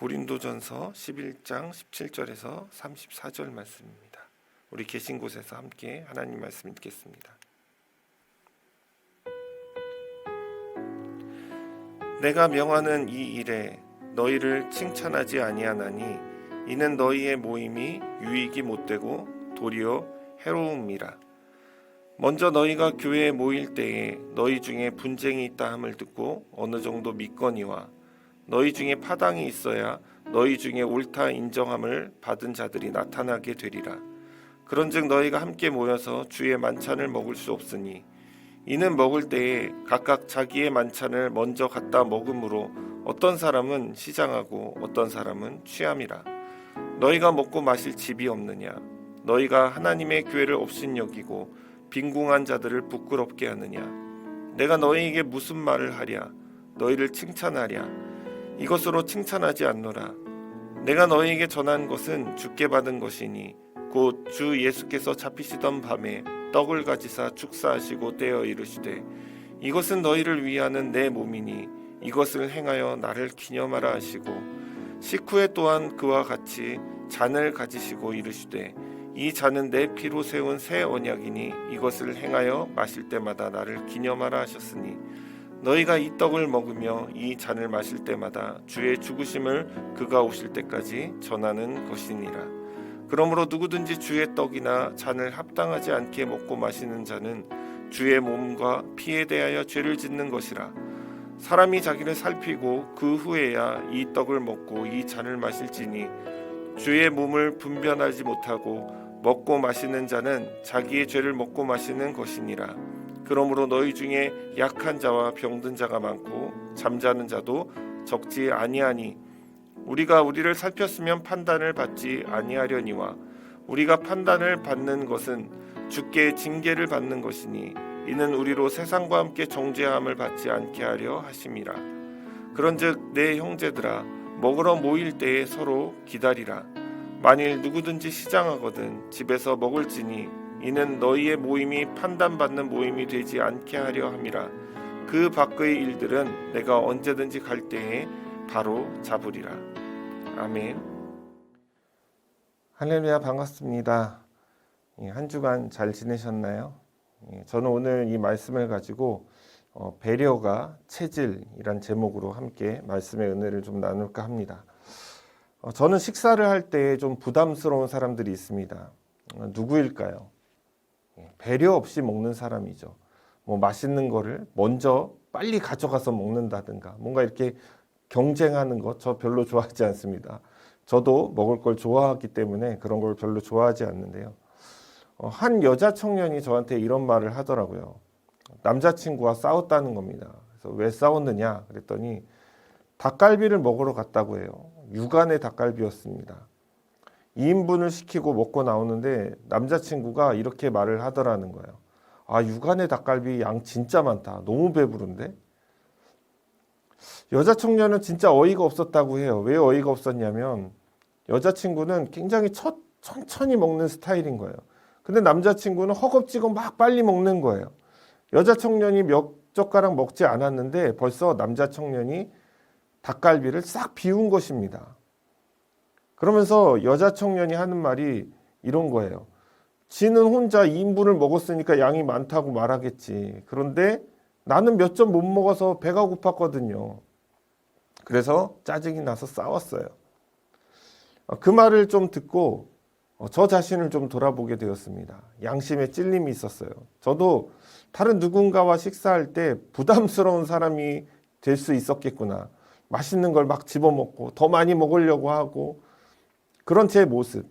고린도전서 11장 17절에서 34절 말씀입니다. 우리 계신 곳에서 함께 하나님 말씀 읽겠습니다. 내가 명하는 이 일에 너희를 칭찬하지 아니하나니 이는 너희의 모임이 유익이 못되고 도리어 해로움이라. 먼저 너희가 교회에 모일 때에 너희 중에 분쟁이 있다 함을 듣고 어느 정도 믿거니와 너희 중에 파당이 있어야 너희 중에 옳다 인정함을 받은 자들이 나타나게 되리라. 그런즉 너희가 함께 모여서 주의 만찬을 먹을 수 없으니 이는 먹을 때에 각각 자기의 만찬을 먼저 갖다 먹음으로 어떤 사람은 시장하고 어떤 사람은 취함이라. 너희가 먹고 마실 집이 없느냐? 너희가 하나님의 교회를 업신여기고 빈궁한 자들을 부끄럽게 하느냐? 내가 너희에게 무슨 말을 하랴? 너희를 칭찬하랴? 이것으로 칭찬하지 않노라. 내가 너희에게 전한 것은 주께 받은 것이니 곧 주 예수께서 잡히시던 밤에 떡을 가지사 축사하시고 떼어 이르시되 이것은 너희를 위하는 내 몸이니 이것을 행하여 나를 기념하라 하시고 식후에 또한 그와 같이 잔을 가지시고 이르시되 이 잔은 내 피로 세운 새 언약이니 이것을 행하여 마실 때마다 나를 기념하라 하셨으니 너희가 이 떡을 먹으며 이 잔을 마실 때마다 주의 죽으심을 그가 오실 때까지 전하는 것이니라. 그러므로 누구든지 주의 떡이나 잔을 합당하지 않게 먹고 마시는 자는 주의 몸과 피에 대하여 죄를 짓는 것이라. 사람이 자기를 살피고 그 후에야 이 떡을 먹고 이 잔을 마실지니 주의 몸을 분별하지 못하고 먹고 마시는 자는 자기의 죄를 먹고 마시는 것이니라. 그러므로 너희 중에 약한 자와 병든 자가 많고 잠자는 자도 적지 아니하니 우리가 우리를 살폈으면 판단을 받지 아니하려니와 우리가 판단을 받는 것은 주께 징계를 받는 것이니 이는 우리로 세상과 함께 정죄함을 받지 않게 하려 하심이라. 그런즉 내 형제들아 먹으러 모일 때에 서로 기다리라. 만일 누구든지 시장하거든 집에서 먹을지니 이는 너희의 모임이 판단받는 모임이 되지 않게 하려 함이라. 그 밖의 일들은 내가 언제든지 갈 때에 바로 잡으리라. 아멘. 할렐루야, 반갑습니다. 한 주간 잘 지내셨나요? 저는 오늘 이 말씀을 가지고 배려가 체질이란 제목으로 함께 말씀의 은혜를 좀 나눌까 합니다. 저는 식사를 할 때 좀 부담스러운 사람들이 있습니다. 누구일까요? 배려 없이 먹는 사람이죠. 뭐 맛있는 거를 먼저 빨리 가져가서 먹는다든가 뭔가 이렇게 경쟁하는 거 저 별로 좋아하지 않습니다. 저도 먹을 걸 좋아하기 때문에 그런 걸 별로 좋아하지 않는데요. 한 여자 청년이 저한테 이런 말을 하더라고요. 남자친구와 싸웠다는 겁니다. 그래서 왜 싸웠느냐 그랬더니 닭갈비를 먹으러 갔다고 해요. 육안의 닭갈비였습니다. 2인분을 시키고 먹고 나오는데 남자친구가 이렇게 말을 하더라는 거예요. 아, 육안의 닭갈비 양 진짜 많다. 너무 배부른데? 여자 청년은 진짜 어이가 없었다고 해요. 왜 어이가 없었냐면 여자친구는 굉장히 천천히 먹는 스타일인 거예요. 근데 남자친구는 허겁지겁 막 빨리 먹는 거예요. 여자 청년이 몇 젓가락 먹지 않았는데 벌써 남자 청년이 닭갈비를 싹 비운 것입니다. 그러면서 여자 청년이 하는 말이 이런 거예요. 지는 혼자 2인분을 먹었으니까 양이 많다고 말하겠지. 그런데 나는 몇 점 못 먹어서 배가 고팠거든요. 그래서 짜증이 나서 싸웠어요. 그 말을 좀 듣고 저 자신을 좀 돌아보게 되었습니다. 양심에 찔림이 있었어요. 저도 다른 누군가와 식사할 때 부담스러운 사람이 될 수 있었겠구나. 맛있는 걸 막 집어먹고 더 많이 먹으려고 하고 그런 제 모습.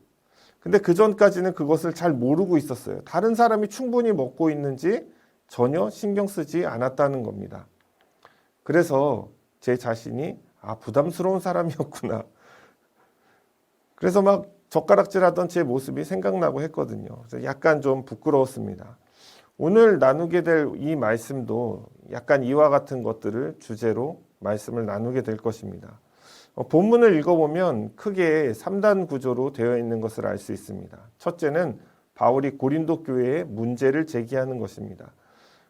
근데 그 전까지는 그것을 잘 모르고 있었어요. 다른 사람이 충분히 먹고 있는지 전혀 신경 쓰지 않았다는 겁니다. 그래서 제 자신이 부담스러운 사람이었구나. 그래서 막 젓가락질하던 제 모습이 생각나고 했거든요. 그래서 약간 좀 부끄러웠습니다. 오늘 나누게 될 이 말씀도 약간 이와 같은 것들을 주제로 말씀을 나누게 될 것입니다. 본문을 읽어보면 크게 3단 구조로 되어 있는 것을 알 수 있습니다. 첫째는 바울이 고린도 교회에 문제를 제기하는 것입니다.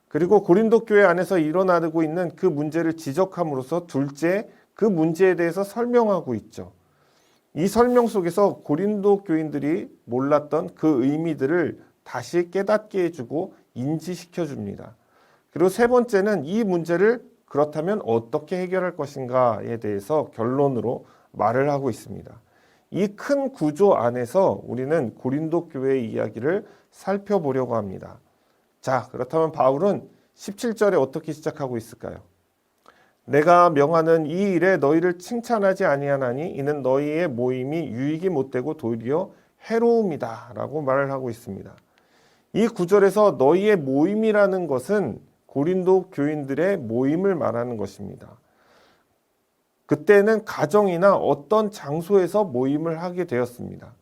그리고 고린도 교회 안에서 일어나고 있는 그 문제를 지적함으로써 둘째, 그 문제에 대해서 설명하고 있죠. 이 설명 속에서 고린도 교인들이 몰랐던 그 의미들을 다시 깨닫게 해주고 인지시켜 줍니다. 그리고 세 번째는 이 문제를 그렇다면 어떻게 해결할 것인가에 대해서 결론으로 말을 하고 있습니다. 이 큰 구조 안에서 우리는 고린도 교회의 이야기를 살펴보려고 합니다. 자, 그렇다면 바울은 17절에 어떻게 시작하고 있을까요? 내가 명하는 이 일에 너희를 칭찬하지 아니하나니 이는 너희의 모임이 유익이 못되고 도리어 해로움이다 라고 말을 하고 있습니다. 이 구절에서 너희의 모임이라는 것은 고린도 교인들의 모임을 말하는 것입니다. 그때는 가정이나 어떤 장소에서 모임을 하게 되었습니다.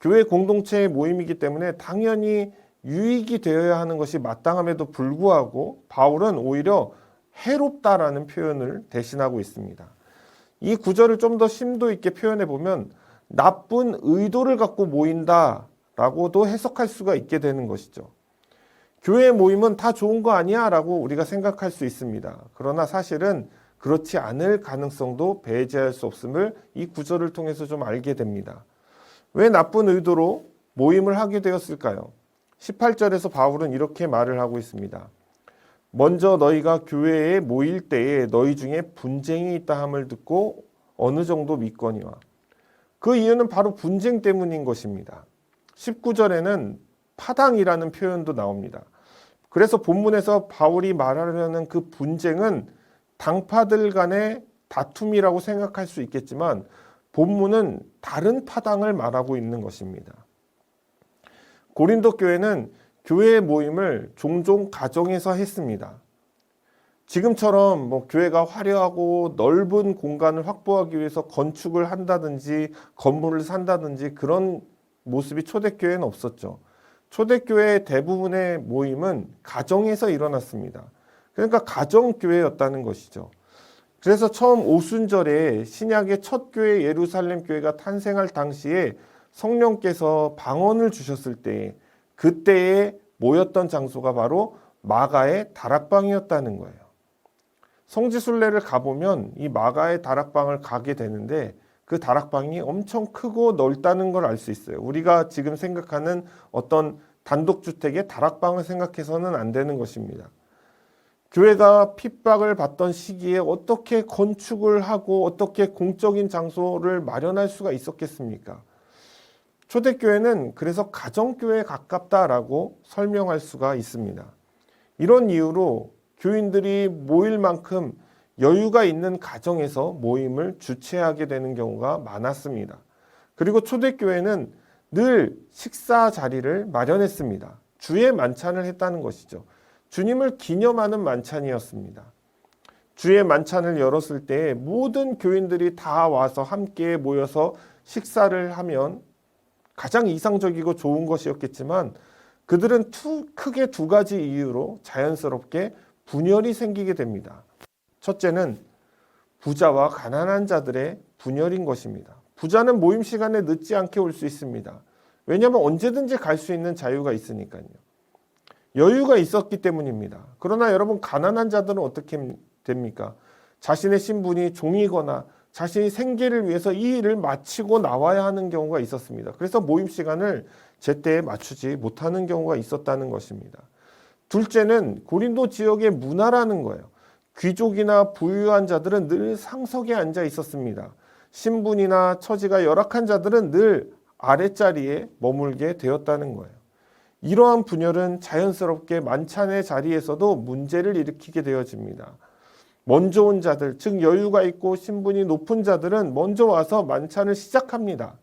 교회 공동체의 모임이기 때문에 당연히 유익이 되어야 하는 것이 마땅함에도 불구하고 바울은 오히려 해롭다라는 표현을 대신하고 있습니다. 이 구절을 좀 더 심도 있게 표현해 보면 나쁜 의도를 갖고 모인다라고도 해석할 수가 있게 되는 것이죠. 교회 모임은 다 좋은 거 아니야 라고 우리가 생각할 수 있습니다. 그러나 사실은 그렇지 않을 가능성도 배제할 수 없음을 이 구절을 통해서 좀 알게 됩니다. 왜 나쁜 의도로 모임을 하게 되었을까요? 18절에서 바울은 이렇게 말을 하고 있습니다. 먼저 너희가 교회에 모일 때에 너희 중에 분쟁이 있다 함을 듣고 어느 정도 믿거니와. 그 이유는 바로 분쟁 때문인 것입니다. 19절에는 파당이라는 표현도 나옵니다. 그래서 본문에서 바울이 말하려는 그 분쟁은 당파들 간의 다툼이라고 생각할 수 있겠지만 본문은 다른 파당을 말하고 있는 것입니다. 고린도 교회는 교회 모임을 종종 가정에서 했습니다. 지금처럼 교회가 화려하고 넓은 공간을 확보하기 위해서 건축을 한다든지 건물을 산다든지 그런 모습이 초대교회는 없었죠. 초대교회의 대부분의 모임은 가정에서 일어났습니다. 그러니까 가정교회였다는 것이죠. 그래서 처음 오순절에 신약의 첫 교회 예루살렘 교회가 탄생할 당시에 성령께서 방언을 주셨을 때 그때에 모였던 장소가 바로 마가의 다락방이었다는 거예요. 성지순례를 가보면 이 마가의 다락방을 가게 되는데 그 다락방이 엄청 크고 넓다는 걸 알 수 있어요. 우리가 지금 생각하는 어떤 단독주택의 다락방을 생각해서는 안 되는 것입니다. 교회가 핍박을 받던 시기에 어떻게 건축을 하고 어떻게 공적인 장소를 마련할 수가 있었겠습니까? 초대교회는 그래서 가정교회에 가깝다라고 설명할 수가 있습니다. 이런 이유로 교인들이 모일 만큼 여유가 있는 가정에서 모임을 주최하게 되는 경우가 많았습니다. 그리고 초대교회는 늘 식사 자리를 마련했습니다. 주의 만찬을 했다는 것이죠. 주님을 기념하는 만찬이었습니다. 주의 만찬을 열었을 때 모든 교인들이 다 와서 함께 모여서 식사를 하면 가장 이상적이고 좋은 것이었겠지만 그들은 크게 두 가지 이유로 자연스럽게 분열이 생기게 됩니다. 첫째는 부자와 가난한 자들의 분열인 것입니다. 부자는 모임 시간에 늦지 않게 올 수 있습니다. 왜냐하면 언제든지 갈 수 있는 자유가 있으니까요. 여유가 있었기 때문입니다. 그러나 여러분 가난한 자들은 어떻게 됩니까? 자신의 신분이 종이거나 자신이 생계를 위해서 이 일을 마치고 나와야 하는 경우가 있었습니다. 그래서 모임 시간을 제때에 맞추지 못하는 경우가 있었다는 것입니다. 둘째는 고린도 지역의 문화라는 거예요. 귀족이나 부유한 자들은 늘 상석에 앉아 있었습니다. 신분이나 처지가 열악한 자들은 늘 아랫자리에 머물게 되었다는 거예요. 이러한 분열은 자연스럽게 만찬의 자리에서도 문제를 일으키게 되어집니다. 먼저 온 자들, 즉 여유가 있고 신분이 높은 자들은 먼저 와서 만찬을 시작합니다.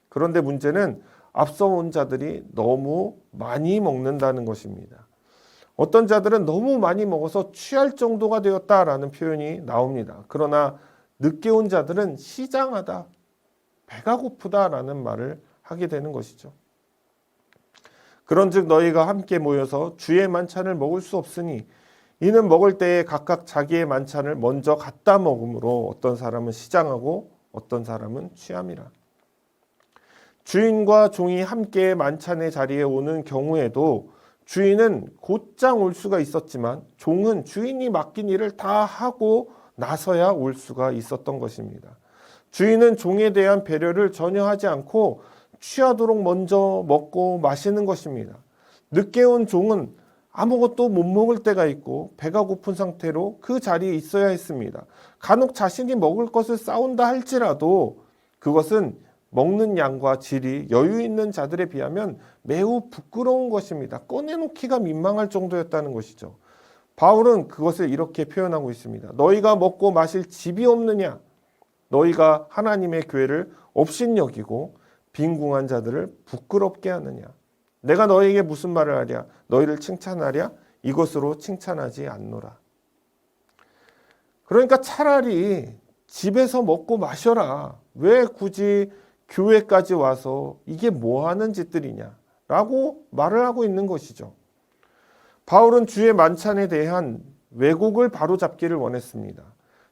그런데 문제는 앞서 온 자들이 너무 많이 먹는다는 것입니다. 어떤 자들은 너무 많이 먹어서 취할 정도가 되었다라는 표현이 나옵니다. 그러나 늦게 온 자들은 시장하다, 배가 고프다라는 말을 하게 되는 것이죠. 그런즉 너희가 함께 모여서 주의 만찬을 먹을 수 없으니 이는 먹을 때에 각각 자기의 만찬을 먼저 갖다 먹으므로 어떤 사람은 시장하고 어떤 사람은 취함이라. 주인과 종이 함께 만찬의 자리에 오는 경우에도 주인은 곧장 올 수가 있었지만 종은 주인이 맡긴 일을 다 하고 나서야 올 수가 있었던 것입니다. 주인은 종에 대한 배려를 전혀 하지 않고 취하도록 먼저 먹고 마시는 것입니다. 늦게 온 종은 아무것도 못 먹을 때가 있고 배가 고픈 상태로 그 자리에 있어야 했습니다. 간혹 자신이 먹을 것을 싸운다 할지라도 그것은 먹는 양과 질이 여유 있는 자들에 비하면 매우 부끄러운 것입니다. 꺼내놓기가 민망할 정도였다는 것이죠. 바울은 그것을 이렇게 표현하고 있습니다. 너희가 먹고 마실 집이 없느냐? 너희가 하나님의 교회를 업신여기고 빈궁한 자들을 부끄럽게 하느냐? 내가 너희에게 무슨 말을 하랴? 너희를 칭찬하랴? 이것으로 칭찬하지 않노라. 그러니까 차라리 집에서 먹고 마셔라. 왜 굳이 교회까지 와서 이게 뭐 하는 짓들이냐? 라고 말을 하고 있는 것이죠. 바울은 주의 만찬에 대한 왜곡을 바로잡기를 원했습니다.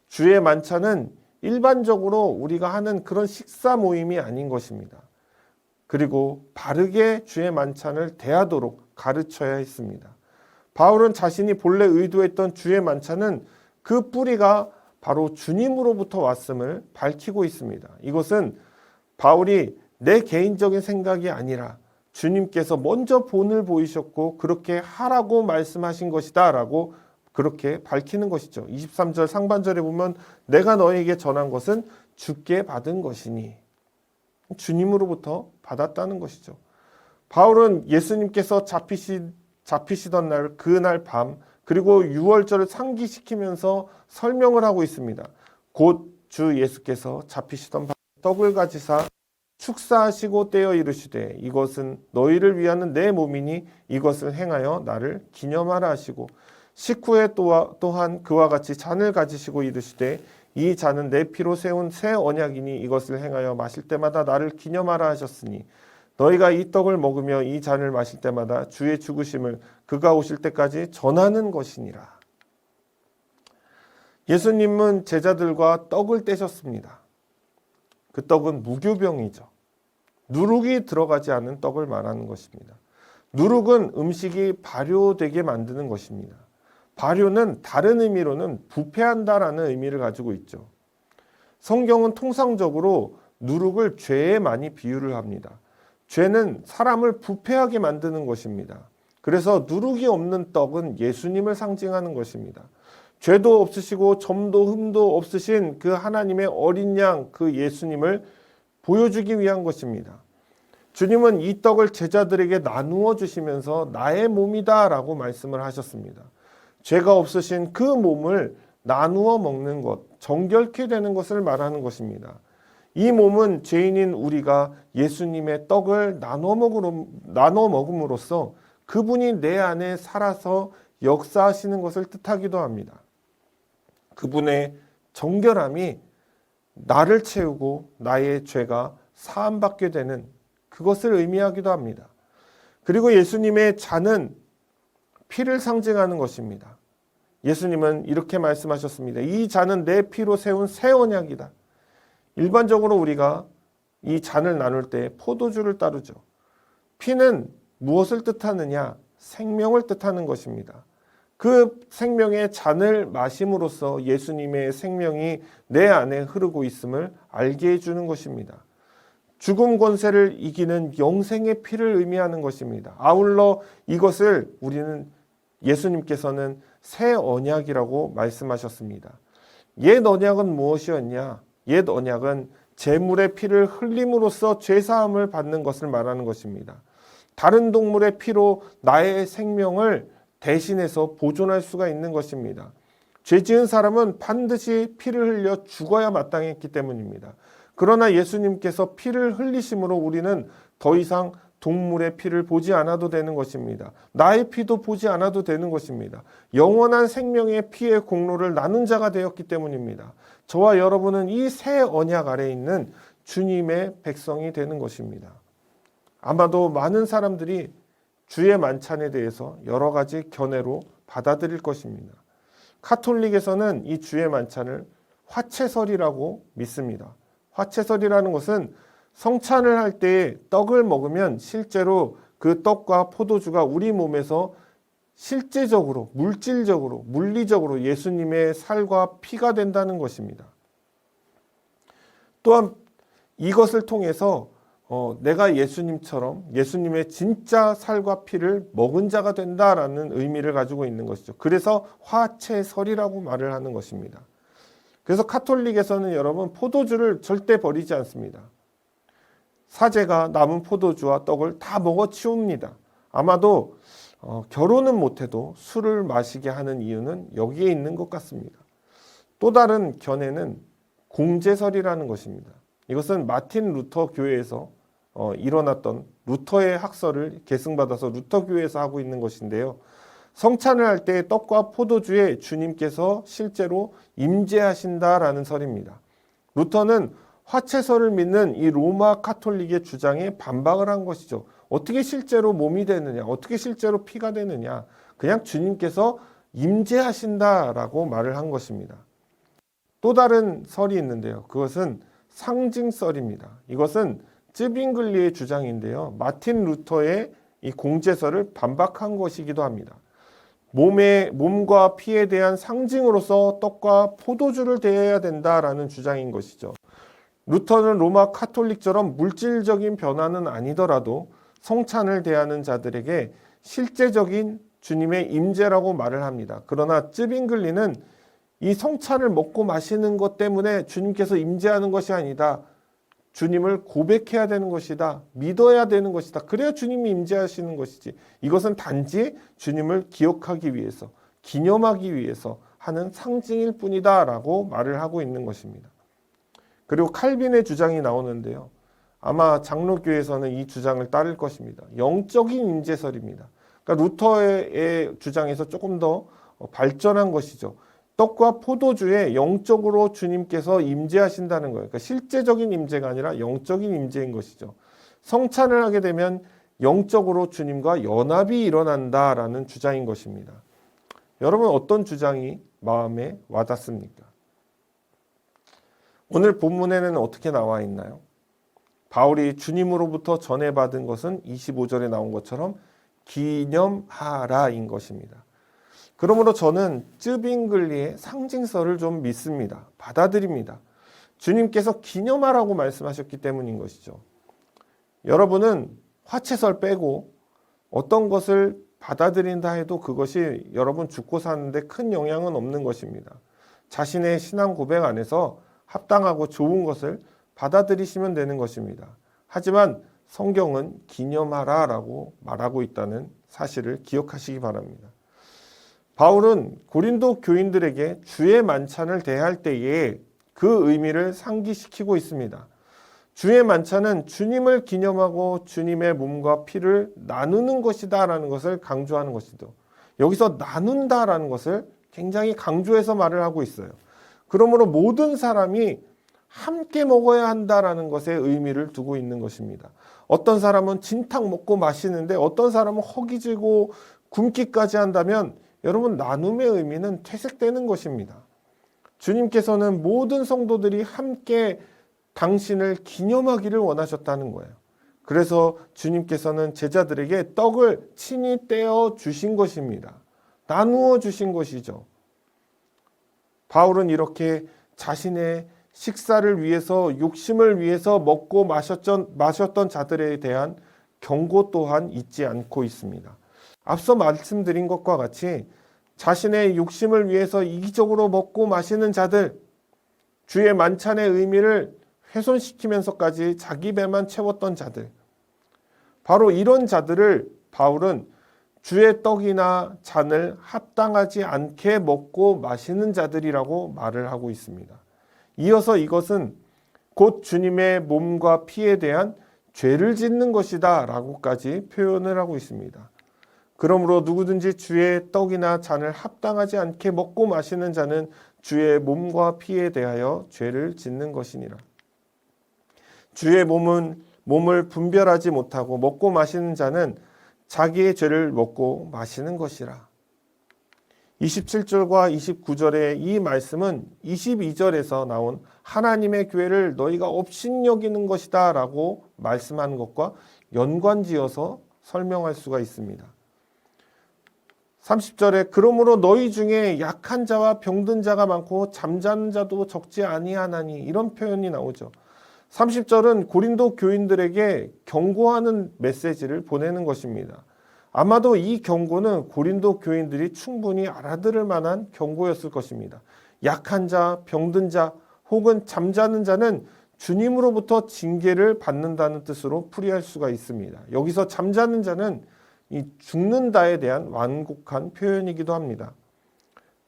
주의 만찬은 일반적으로 우리가 하는 그런 식사 모임이 아닌 것입니다. 그리고 바르게 주의 만찬을 대하도록 가르쳐야 했습니다. 바울은 자신이 본래 의도했던 주의 만찬은 그 뿌리가 바로 주님으로부터 왔음을 밝히고 있습니다. 이것은 바울이 내 개인적인 생각이 아니라 주님께서 먼저 본을 보이셨고 그렇게 하라고 말씀하신 것이다 라고 그렇게 밝히는 것이죠. 23절 상반절에 보면 내가 너에게 전한 것은 주께 받은 것이니 주님으로부터 받았다는 것이죠. 바울은 예수님께서 잡히시던 날 그날 밤 그리고 유월절을 상기시키면서 설명을 하고 있습니다. 곧 주 예수께서 잡히시던 밤 떡을 가지사 축사하시고 떼어 이르시되 이것은 너희를 위하는 내 몸이니 이것을 행하여 나를 기념하라 하시고 식후에 또한 그와 같이 잔을 가지시고 이르시되 이 잔은 내 피로 세운 새 언약이니 이것을 행하여 마실 때마다 나를 기념하라 하셨으니 너희가 이 떡을 먹으며 이 잔을 마실 때마다 주의 죽으심을 그가 오실 때까지 전하는 것이니라. 예수님은 제자들과 떡을 떼셨습니다. 그 떡은 무교병이죠. 누룩이 들어가지 않은 떡을 말하는 것입니다. 누룩은 음식이 발효되게 만드는 것입니다. 발효는 다른 의미로는 부패한다라는 의미를 가지고 있죠. 성경은 통상적으로 누룩을 죄에 많이 비유를 합니다. 죄는 사람을 부패하게 만드는 것입니다. 그래서 누룩이 없는 떡은 예수님을 상징하는 것입니다. 죄도 없으시고 점도 흠도 없으신 그 하나님의 어린 양 그 예수님을 보여주기 위한 것입니다. 주님은 이 떡을 제자들에게 나누어 주시면서 나의 몸이다 라고 말씀을 하셨습니다. 죄가 없으신 그 몸을 나누어 먹는 것, 정결케 되는 것을 말하는 것입니다. 이 몸은 죄인인 우리가 예수님의 떡을 나눠 먹음으로써 그분이 내 안에 살아서 역사하시는 것을 뜻하기도 합니다. 그분의 정결함이 나를 채우고 나의 죄가 사함받게 되는 그것을 의미하기도 합니다. 그리고 예수님의 잔은 피를 상징하는 것입니다. 예수님은 이렇게 말씀하셨습니다. 이 잔은 내 피로 세운 새 언약이다. 일반적으로 우리가 이 잔을 나눌 때 포도주를 따르죠. 피는 무엇을 뜻하느냐? 생명을 뜻하는 것입니다. 그 생명의 잔을 마심으로써 예수님의 생명이 내 안에 흐르고 있음을 알게 해주는 것입니다. 죽음 권세를 이기는 영생의 피를 의미하는 것입니다. 아울러 이것을 우리는 예수님께서는 새 언약이라고 말씀하셨습니다. 옛 언약은 무엇이었냐? 옛 언약은 제물의 피를 흘림으로써 죄사함을 받는 것을 말하는 것입니다. 다른 동물의 피로 나의 생명을 대신해서 보존할 수가 있는 것입니다. 죄 지은 사람은 반드시 피를 흘려 죽어야 마땅했기 때문입니다. 그러나 예수님께서 피를 흘리심으로 우리는 더 이상 동물의 피를 보지 않아도 되는 것입니다. 나의 피도 보지 않아도 되는 것입니다. 영원한 생명의 피의 공로를 나눈 자가 되었기 때문입니다. 저와 여러분은 이 새 언약 아래에 있는 주님의 백성이 되는 것입니다. 아마도 많은 사람들이 주의 만찬에 대해서 여러 가지 견해로 받아들일 것입니다. 카톨릭에서는 이 주의 만찬을 화채설이라고 믿습니다. 화채설이라는 것은 성찬을 할 때 떡을 먹으면 실제로 그 떡과 포도주가 우리 몸에서 실제적으로, 물질적으로, 물리적으로 예수님의 살과 피가 된다는 것입니다. 또한 이것을 통해서 내가 예수님처럼 예수님의 진짜 살과 피를 먹은 자가 된다라는 의미를 가지고 있는 것이죠. 그래서 화채설이라고 말을 하는 것입니다. 그래서 카톨릭에서는 여러분 포도주를 절대 버리지 않습니다. 사제가 남은 포도주와 떡을 다 먹어 치웁니다. 아마도 결혼은 못해도 술을 마시게 하는 이유는 여기에 있는 것 같습니다. 또 다른 견해는 공제설이라는 것입니다. 이것은 마틴 루터 교회에서 일어났던 루터의 학설을 계승받아서 루터 교회에서 하고 있는 것인데요. 성찬을 할 때 떡과 포도주에 주님께서 실제로 임재하신다라는 설입니다. 루터는 화채설을 믿는 이 로마 카톨릭의 주장에 반박을 한 것이죠. 어떻게 실제로 몸이 되느냐, 어떻게 실제로 피가 되느냐, 그냥 주님께서 임재하신다라고 말을 한 것입니다. 또 다른 설이 있는데요. 그것은 상징설입니다. 이것은 쯔빙글리의 주장인데요. 마틴 루터의 이 공제설을 반박한 것이기도 합니다. 몸과 피에 대한 상징으로서 떡과 포도주를 대해야 된다라는 주장인 것이죠. 루터는 로마 카톨릭처럼 물질적인 변화는 아니더라도 성찬을 대하는 자들에게 실제적인 주님의 임재라고 말을 합니다. 그러나 쯔빙글리는 이 성찬을 먹고 마시는 것 때문에 주님께서 임재하는 것이 아니다. 주님을 고백해야 되는 것이다. 믿어야 되는 것이다. 그래야 주님이 임재하시는 것이지. 이것은 단지 주님을 기억하기 위해서, 기념하기 위해서 하는 상징일 뿐이다 라고 말을 하고 있는 것입니다. 그리고 칼빈의 주장이 나오는데요. 아마 장로교에서는 이 주장을 따를 것입니다. 영적인 임재설입니다. 그러니까 루터의 주장에서 조금 더 발전한 것이죠. 떡과 포도주에 영적으로 주님께서 임재하신다는 거예요. 그러니까 실제적인 임재가 아니라 영적인 임재인 것이죠. 성찬을 하게 되면 영적으로 주님과 연합이 일어난다라는 주장인 것입니다. 여러분 어떤 주장이 마음에 와닿습니까? 오늘 본문에는 어떻게 나와 있나요? 바울이 주님으로부터 전해받은 것은 25절에 나온 것처럼 기념하라인 것입니다. 그러므로 저는 쯔빙글리의 상징설을 좀 믿습니다. 받아들입니다. 주님께서 기념하라고 말씀하셨기 때문인 것이죠. 여러분은 화채설 빼고 어떤 것을 받아들인다 해도 그것이 여러분 죽고 사는데 큰 영향은 없는 것입니다. 자신의 신앙 고백 안에서 합당하고 좋은 것을 받아들이시면 되는 것입니다. 하지만 성경은 기념하라라고 말하고 있다는 사실을 기억하시기 바랍니다. 바울은 고린도 교인들에게 주의 만찬을 대할 때에 그 의미를 상기시키고 있습니다. 주의 만찬은 주님을 기념하고 주님의 몸과 피를 나누는 것이다 라는 것을 강조하는 것이죠. 여기서 나눈다라는 것을 굉장히 강조해서 말을 하고 있어요. 그러므로 모든 사람이 함께 먹어야 한다라는 것에 의미를 두고 있는 것입니다. 어떤 사람은 진탕 먹고 마시는데 어떤 사람은 허기지고 굶기까지 한다면 여러분 나눔의 의미는 퇴색되는 것입니다. 주님께서는 모든 성도들이 함께 당신을 기념하기를 원하셨다는 거예요. 그래서 주님께서는 제자들에게 떡을 친히 떼어 주신 것입니다. 나누어 주신 것이죠. 바울은 이렇게 자신의 식사를 위해서 욕심을 위해서 먹고 마셨던 자들에 대한 경고 또한 잊지 않고 있습니다. 앞서 말씀드린 것과 같이 자신의 욕심을 위해서 이기적으로 먹고 마시는 자들, 주의 만찬의 의미를 훼손시키면서까지 자기 배만 채웠던 자들, 바로 이런 자들을 바울은 주의 떡이나 잔을 합당하지 않게 먹고 마시는 자들이라고 말을 하고 있습니다. 이어서 이것은 곧 주님의 몸과 피에 대한 죄를 짓는 것이다 라고까지 표현을 하고 있습니다. 그러므로 누구든지 주의 떡이나 잔을 합당하지 않게 먹고 마시는 자는 주의 몸과 피에 대하여 죄를 짓는 것이니라. 주의 몸을 분별하지 못하고 먹고 마시는 자는 자기의 죄를 먹고 마시는 것이라. 27절과 29절의 이 말씀은 22절에서 나온 하나님의 교회를 너희가 업신여기는 것이다 라고 말씀한 것과 연관지어서 설명할 수가 있습니다. 30절에 그러므로 너희 중에 약한 자와 병든 자가 많고 잠자는 자도 적지 아니하나니, 이런 표현이 나오죠. 30절은 고린도 교인들에게 경고하는 메시지를 보내는 것입니다. 아마도 이 경고는 고린도 교인들이 충분히 알아들을 만한 경고였을 것입니다. 약한 자, 병든 자, 혹은 잠자는 자는 주님으로부터 징계를 받는다는 뜻으로 풀이할 수가 있습니다. 여기서 잠자는 자는 이 죽는다에 대한 완곡한 표현이기도 합니다.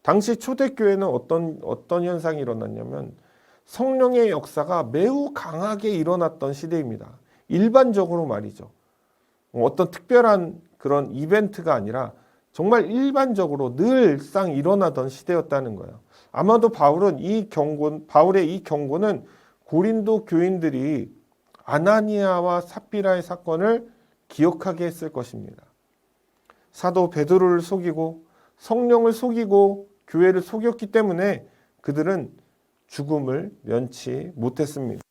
당시 초대교회는 어떤 현상이 일어났냐면 성령의 역사가 매우 강하게 일어났던 시대입니다. 일반적으로 말이죠. 어떤 특별한 그런 이벤트가 아니라 정말 일반적으로 늘상 일어나던 시대였다는 거예요. 아마도 바울의 이 경고는 고린도 교인들이 아나니아와 삽비라의 사건을 기억하게 했을 것입니다. 사도 베드로를 속이고 성령을 속이고 교회를 속였기 때문에 그들은 죽음을 면치 못했습니다.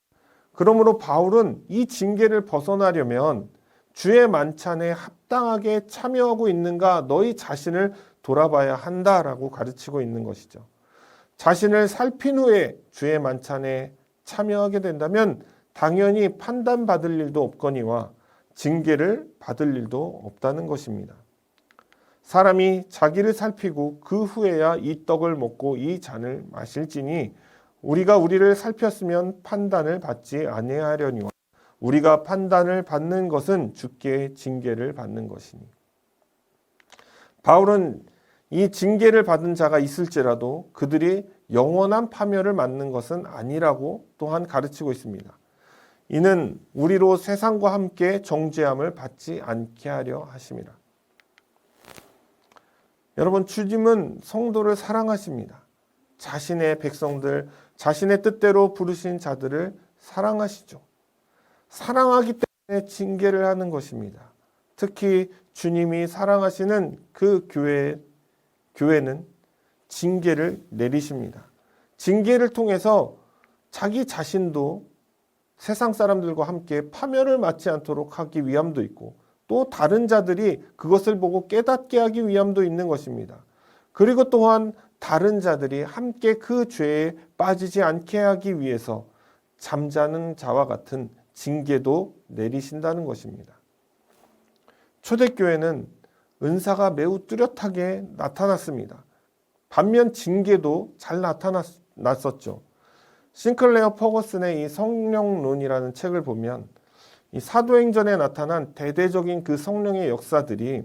그러므로 바울은 이 징계를 벗어나려면 주의 만찬에 합당하게 참여하고 있는가 너희 자신을 돌아봐야 한다라고 가르치고 있는 것이죠. 자신을 살핀 후에 주의 만찬에 참여하게 된다면 당연히 판단받을 일도 없거니와 징계를 받을 일도 없다는 것입니다. 사람이 자기를 살피고 그 후에야 이 떡을 먹고 이 잔을 마실지니 우리가 우리를 살폈으면 판단을 받지 아니하려니와 우리가 판단을 받는 것은 주께 징계를 받는 것이니. 바울은 이 징계를 받은 자가 있을지라도 그들이 영원한 파멸을 맞는 것은 아니라고 또한 가르치고 있습니다. 이는 우리로 세상과 함께 정죄함을 받지 않게 하려 하심이라. 여러분, 주님은 성도를 사랑하십니다. 자신의 백성들, 자신의 뜻대로 부르신 자들을 사랑하시죠. 사랑하기 때문에 징계를 하는 것입니다. 특히 주님이 사랑하시는 그 교회는 징계를 내리십니다. 징계를 통해서 자기 자신도 세상 사람들과 함께 파멸을 맞지 않도록 하기 위함도 있고 또 다른 자들이 그것을 보고 깨닫게 하기 위함도 있는 것입니다. 그리고 또한 다른 자들이 함께 그 죄에 빠지지 않게 하기 위해서 잠자는 자와 같은 징계도 내리신다는 것입니다. 초대교회는 은사가 매우 뚜렷하게 나타났습니다. 반면 징계도 잘 나타났었죠. 싱클레어 퍼거슨의 이 성령론이라는 책을 보면 이 사도행전에 나타난 대대적인 그 성령의 역사들이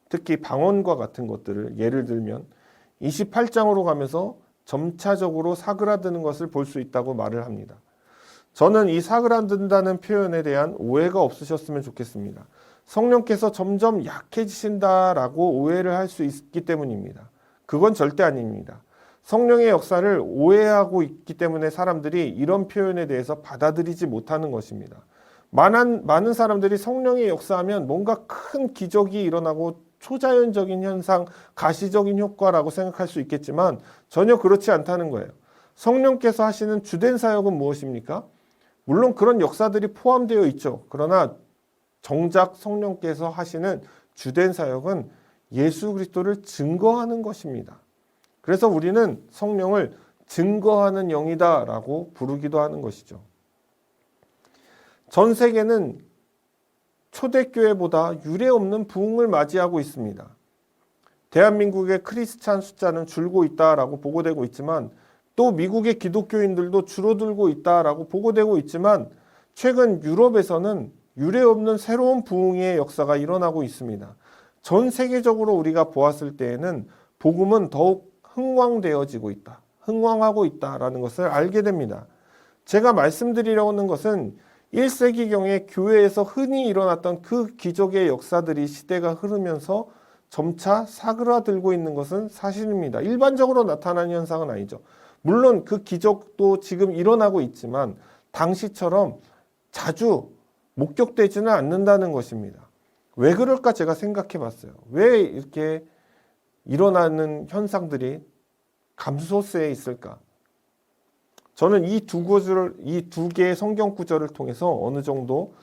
특히 방언과 같은 것들을 예를 들면 28장으로 가면서 점차적으로 사그라드는 것을 볼 수 있다고 말을 합니다. 저는 이 사그라든다는 표현에 대한 오해가 없으셨으면 좋겠습니다. 성령께서 점점 약해지신다라고 오해를 할 수 있기 때문입니다. 그건 절대 아닙니다. 성령의 역사를 오해하고 있기 때문에 사람들이 이런 표현에 대해서 받아들이지 못하는 것입니다. 많은 사람들이 성령의 역사하면 뭔가 큰 기적이 일어나고 초자연적인 현상, 가시적인 효과라고 생각할 수 있겠지만 전혀 그렇지 않다는 거예요. 성령께서 하시는 주된 사역은 무엇입니까? 물론 그런 역사들이 포함되어 있죠. 그러나 정작 성령께서 하시는 주된 사역은 예수 그리스도를 증거하는 것입니다. 그래서 우리는 성령을 증거하는 영이다라고 부르기도 하는 것이죠. 전 세계는 초대교회보다 유례없는 부흥을 맞이하고 있습니다. 대한민국의 크리스찬 숫자는 줄고 있다라고 보고되고 있지만 또 미국의 기독교인들도 줄어들고 있다라고 보고되고 있지만 최근 유럽에서는 유례없는 새로운 부흥의 역사가 일어나고 있습니다. 전 세계적으로 우리가 보았을 때에는 복음은 더욱 흥왕되어지고 있다, 흥왕하고 있다라는 것을 알게 됩니다. 제가 말씀드리려고 하는 것은 1세기경에 교회에서 흔히 일어났던 그 기적의 역사들이 시대가 흐르면서 점차 사그라들고 있는 것은 사실입니다. 일반적으로 나타나는 현상은 아니죠. 물론 그 기적도 지금 일어나고 있지만 당시처럼 자주 목격되지는 않는다는 것입니다. 왜 그럴까 제가 생각해 봤어요. 왜 이렇게 일어나는 현상들이 감소세에 있을까? 저는 이 두 개의 성경 구절을 통해서 어느 정도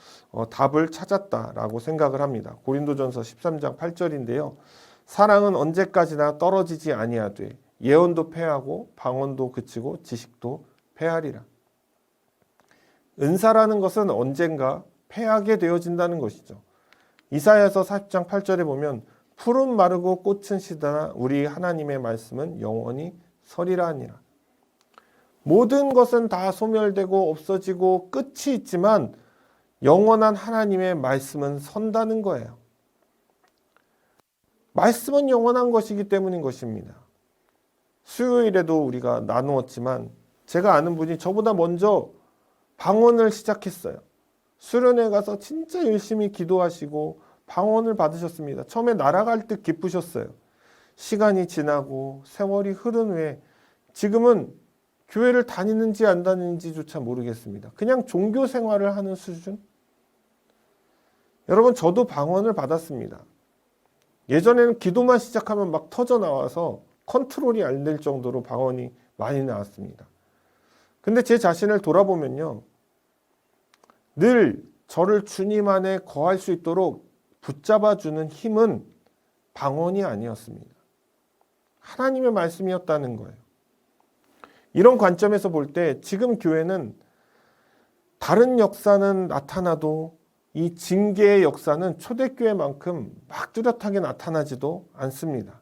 답을 찾았다라고 생각을 합니다. 고린도전서 13장 8절인데요. 사랑은 언제까지나 떨어지지 아니하되 예언도 패하고 방언도 그치고 지식도 패하리라. 은사라는 것은 언젠가 패하게 되어진다는 것이죠. 이사야서 40장 8절에 보면 풀은 마르고 꽃은 시드나 우리 하나님의 말씀은 영원히 서리라 하니라. 모든 것은 다 소멸되고 없어지고 끝이 있지만 영원한 하나님의 말씀은 선다는 거예요. 말씀은 영원한 것이기 때문인 것입니다. 수요일에도 우리가 나누었지만 제가 아는 분이 저보다 먼저 방언을 시작했어요. 수련회 가서 진짜 열심히 기도하시고 방언을 받으셨습니다. 처음에 날아갈 듯 기쁘셨어요. 시간이 지나고 세월이 흐른 후에 지금은 교회를 다니는지 안 다니는지조차 모르겠습니다. 그냥 종교 생활을 하는 수준? 여러분, 저도 방언을 받았습니다. 예전에는 기도만 시작하면 막 터져 나와서 컨트롤이 안 될 정도로 방언이 많이 나왔습니다. 근데 제 자신을 돌아보면요, 늘 저를 주님 안에 거할 수 있도록 붙잡아주는 힘은 방언이 아니었습니다. 하나님의 말씀이었다는 거예요. 이런 관점에서 볼 때 지금 교회는 다른 역사는 나타나도 이 징계의 역사는 초대교회만큼 막 뚜렷하게 나타나지도 않습니다.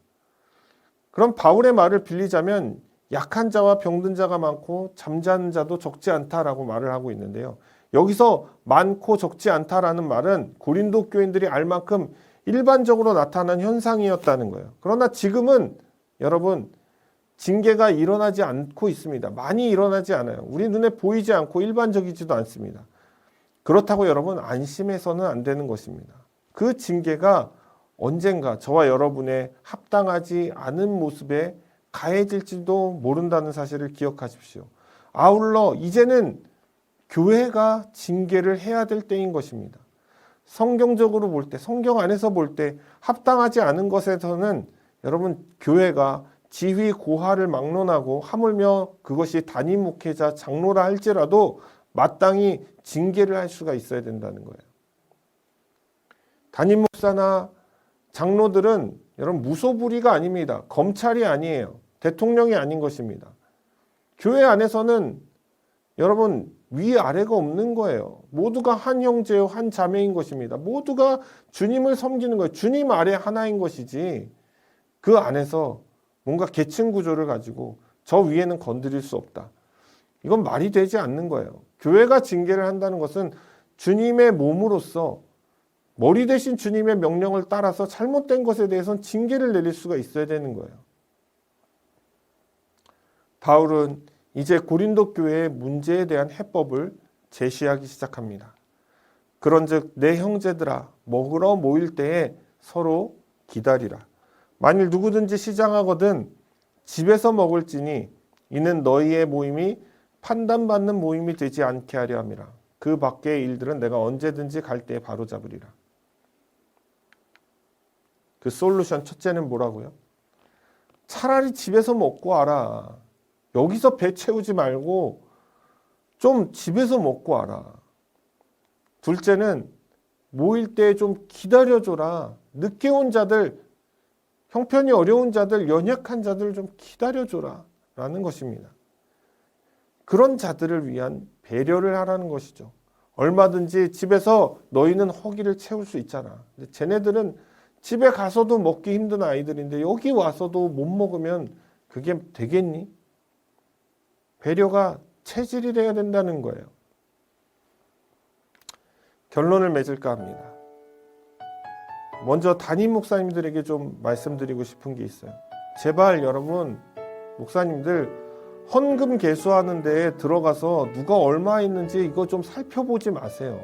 그럼 바울의 말을 빌리자면 약한 자와 병든 자가 많고 잠자는 자도 적지 않다라고 말을 하고 있는데요. 여기서 많고 적지 않다라는 말은 고린도 교인들이 알 만큼 일반적으로 나타난 현상이었다는 거예요. 그러나 지금은 여러분, 징계가 일어나지 않고 있습니다. 많이 일어나지 않아요. 우리 눈에 보이지 않고 일반적이지도 않습니다. 그렇다고 여러분 안심해서는 안 되는 것입니다. 그 징계가 언젠가 저와 여러분의 합당하지 않은 모습에 가해질지도 모른다는 사실을 기억하십시오. 아울러 이제는 교회가 징계를 해야 될 때인 것입니다. 성경적으로 볼 때, 성경 안에서 볼 때 합당하지 않은 것에서는 여러분 교회가 지휘 고하를 막론하고 하물며 그것이 담임 목회자 장로라 할지라도 마땅히 징계를 할 수가 있어야 된다는 거예요. 담임 목사나 장로들은 여러분 무소불위가 아닙니다. 검찰이 아니에요. 대통령이 아닌 것입니다. 교회 안에서는 여러분 위아래가 없는 거예요. 모두가 한 형제요 한 자매인 것입니다. 모두가 주님을 섬기는 거예요. 주님 아래 하나인 것이지 그 안에서 뭔가 계층 구조를 가지고 저 위에는 건드릴 수 없다. 이건 말이 되지 않는 거예요. 교회가 징계를 한다는 것은 주님의 몸으로서 머리 대신 주님의 명령을 따라서 잘못된 것에 대해서는 징계를 내릴 수가 있어야 되는 거예요. 바울은 이제 고린도 교회의 문제에 대한 해법을 제시하기 시작합니다. 그런즉 내 형제들아 먹으러 모일 때에 서로 기다리라. 만일 누구든지 시장하거든 집에서 먹을지니 이는 너희의 모임이 판단받는 모임이 되지 않게 하려 함이라. 그 밖의 일들은 내가 언제든지 갈 때에 바로잡으리라. 그 솔루션 첫째는 뭐라고요? 차라리 집에서 먹고 와라. 여기서 배 채우지 말고 좀 집에서 먹고 와라. 둘째는 모일 때 좀 기다려줘라. 늦게 온 자들, 형편이 어려운 자들, 연약한 자들 좀 기다려줘라 라는 것입니다. 그런 자들을 위한 배려를 하라는 것이죠. 얼마든지 집에서 너희는 허기를 채울 수 있잖아. 근데 쟤네들은 집에 가서도 먹기 힘든 아이들인데 여기 와서도 못 먹으면 그게 되겠니? 배려가 체질이 돼야 된다는 거예요. 결론을 맺을까 합니다. 먼저 담임 목사님들에게 좀 말씀드리고 싶은 게 있어요. 제발 여러분 목사님들 헌금 계수하는 데에 들어가서 누가 얼마 있는지 이거 좀 살펴보지 마세요.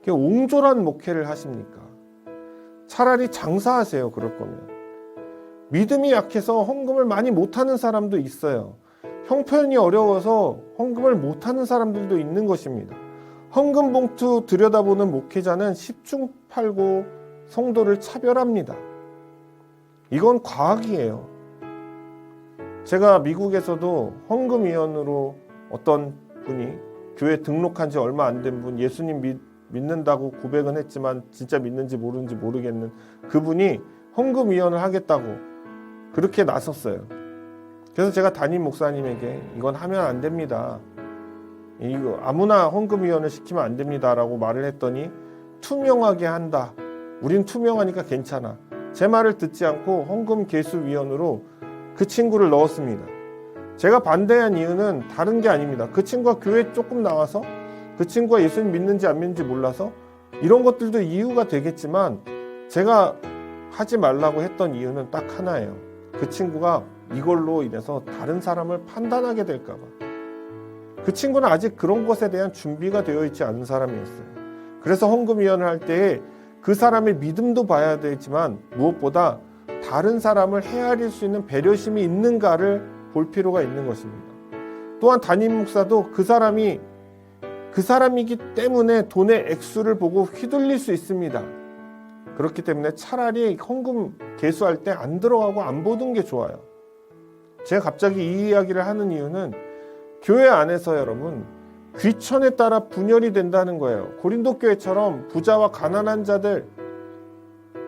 옹졸한 목회를 하십니까? 차라리 장사하세요. 그럴 거면. 믿음이 약해서 헌금을 많이 못하는 사람도 있어요. 형편이 어려워서 헌금을 못하는 사람들도 있는 것입니다. 헌금 봉투 들여다보는 목회자는 십중팔구 성도를 차별합니다. 이건 과학이에요. 제가 미국에서도 헌금위원으로 어떤 분이 교회 등록한 지 얼마 안 된 분, 예수님 믿는다고 고백은 했지만 진짜 믿는지 모르는지 모르겠는 그분이 헌금위원을 하겠다고 그렇게 나섰어요. 그래서 제가 담임 목사님에게 이건 하면 안 됩니다. 이거 아무나 헌금위원을 시키면 안 됩니다 라고 말을 했더니 투명하게 한다. 우린 투명하니까 괜찮아. 제 말을 듣지 않고 헌금개수위원으로 그 친구를 넣었습니다. 제가 반대한 이유는 다른 게 아닙니다. 그 친구가 교회 조금 나와서 그 친구가 예수님 믿는지 안 믿는지 몰라서 이런 것들도 이유가 되겠지만 제가 하지 말라고 했던 이유는 딱 하나예요. 그 친구가 이걸로 인해서 다른 사람을 판단하게 될까 봐. 그 친구는 아직 그런 것에 대한 준비가 되어 있지 않은 사람이었어요. 그래서 헌금위원을 할 때에 그 사람의 믿음도 봐야 되지만 무엇보다 다른 사람을 헤아릴 수 있는 배려심이 있는가를 볼 필요가 있는 것입니다. 또한 담임 목사도 그 사람이기 때문에 돈의 액수를 보고 휘둘릴 수 있습니다. 그렇기 때문에 차라리 헌금 개수할 때 안 들어가고 안 보던 게 좋아요. 제가 갑자기 이 이야기를 하는 이유는 교회 안에서 여러분 귀천에 따라 분열이 된다는 거예요. 고린도 교회처럼 부자와 가난한 자들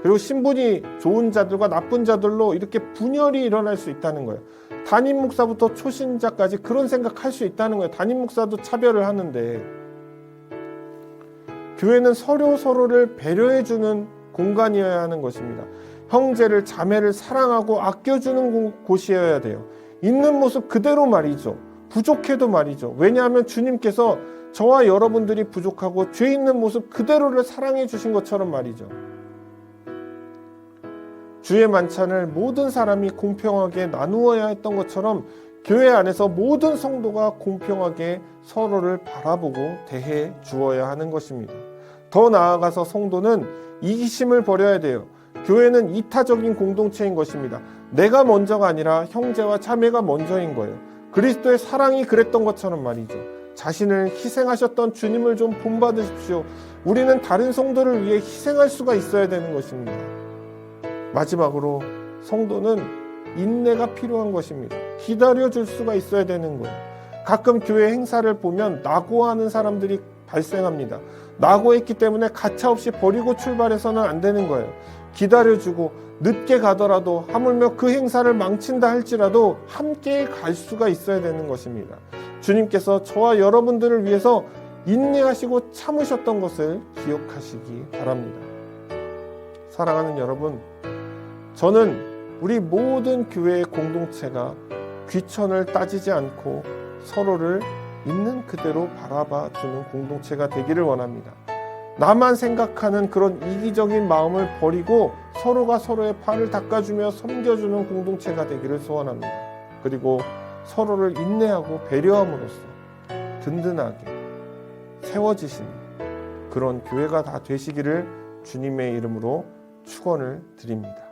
그리고 신분이 좋은 자들과 나쁜 자들로 이렇게 분열이 일어날 수 있다는 거예요. 담임 목사부터 초신자까지 그런 생각할 수 있다는 거예요. 담임 목사도 차별을 하는데 교회는 서로를 배려해주는 공간이어야 하는 것입니다. 형제를 자매를 사랑하고 아껴주는 곳이어야 돼요. 있는 모습 그대로 말이죠. 부족해도 말이죠. 왜냐하면 주님께서 저와 여러분들이 부족하고 죄 있는 모습 그대로를 사랑해 주신 것처럼 말이죠. 주의 만찬을 모든 사람이 공평하게 나누어야 했던 것처럼 교회 안에서 모든 성도가 공평하게 서로를 바라보고 대해 주어야 하는 것입니다. 더 나아가서 성도는 이기심을 버려야 돼요. 교회는 이타적인 공동체인 것입니다. 내가 먼저가 아니라 형제와 자매가 먼저인 거예요. 그리스도의 사랑이 그랬던 것처럼 말이죠. 자신을 희생하셨던 주님을 좀 본받으십시오. 우리는 다른 성도를 위해 희생할 수가 있어야 되는 것입니다. 마지막으로 성도는 인내가 필요한 것입니다. 기다려줄 수가 있어야 되는 거예요. 가끔 교회 행사를 보면 낙오하는 사람들이 발생합니다. 낙오했기 때문에 가차없이 버리고 출발해서는 안 되는 거예요. 기다려주고 늦게 가더라도 하물며 그 행사를 망친다 할지라도 함께 갈 수가 있어야 되는 것입니다. 주님께서 저와 여러분들을 위해서 인내하시고 참으셨던 것을 기억하시기 바랍니다. 사랑하는 여러분, 저는 우리 모든 교회의 공동체가 귀천을 따지지 않고 서로를 있는 그대로 바라봐 주는 공동체가 되기를 원합니다. 나만 생각하는 그런 이기적인 마음을 버리고 서로가 서로의 발을 닦아주며 섬겨주는 공동체가 되기를 소원합니다. 그리고 서로를 인내하고 배려함으로써 든든하게 세워지시는 그런 교회가 다 되시기를 주님의 이름으로 축원을 드립니다.